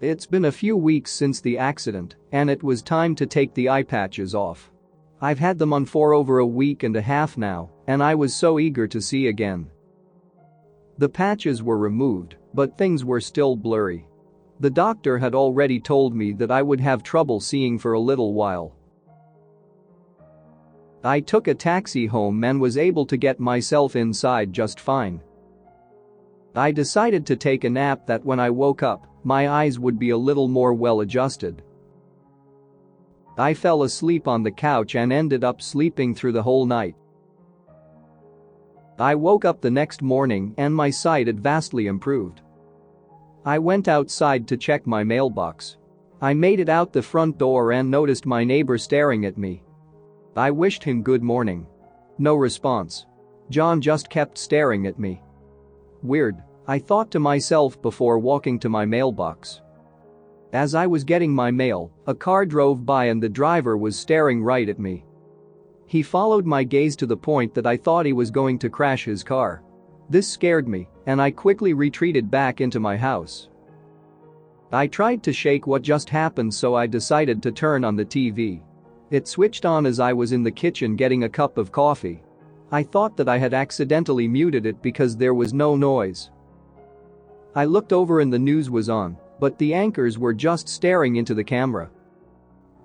It's been a few weeks since the accident, and it was time to take the eye patches off. I've had them on for over a week and a half now, and I was so eager to see again. The patches were removed, but things were still blurry. The doctor had already told me that I would have trouble seeing for a little while. I took a taxi home and was able to get myself inside just fine. I decided to take a nap that when I woke up, my eyes would be a little more well-adjusted. I fell asleep on the couch and ended up sleeping through the whole night. I woke up the next morning and my sight had vastly improved. I went outside to check my mailbox. I made it out the front door and noticed my neighbor staring at me. I wished him good morning. No response. John just kept staring at me. Weird, I thought to myself before walking to my mailbox. As I was getting my mail, a car drove by and the driver was staring right at me. He followed my gaze to the point that I thought he was going to crash his car. This scared me, and I quickly retreated back into my house. I tried to shake what just happened, so I decided to turn on the TV. It switched on as I was in the kitchen getting a cup of coffee. I thought that I had accidentally muted it because there was no noise. I looked over and the news was on, but the anchors were just staring into the camera.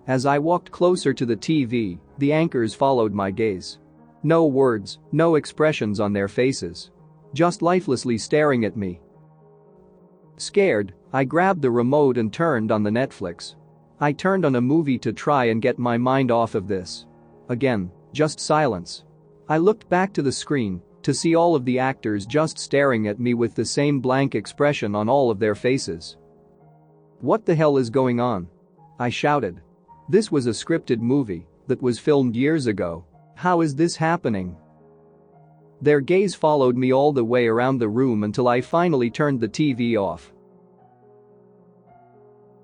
As I walked closer to the TV, the anchors followed my gaze. No words, no expressions on their faces. Just lifelessly staring at me. Scared, I grabbed the remote and turned on the Netflix. I turned on a movie to try and get my mind off of this. Again, just silence. I looked back to the screen to see all of the actors just staring at me with the same blank expression on all of their faces. What the hell is going on? I shouted. This was a scripted movie that was filmed years ago. How is this happening? Their gaze followed me all the way around the room until I finally turned the TV off.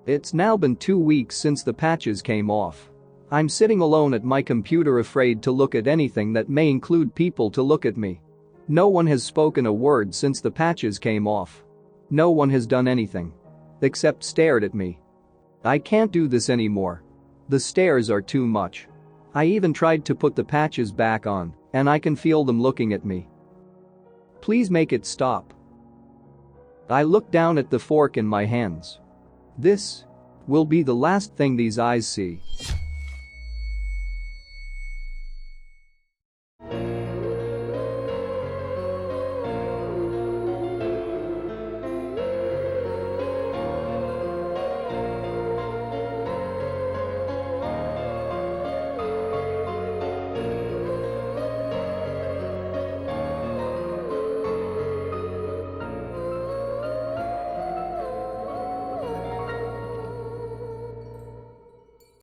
It's now been 2 weeks since the patches came off. I'm sitting alone at my computer, afraid to look at anything that may include people to look at me. No one has spoken a word since the patches came off. No one has done anything except stared at me. I can't do this anymore. The stares are too much. I even tried to put the patches back on, and I can feel them looking at me. Please make it stop. I look down at the fork in my hands. This will be the last thing these eyes see.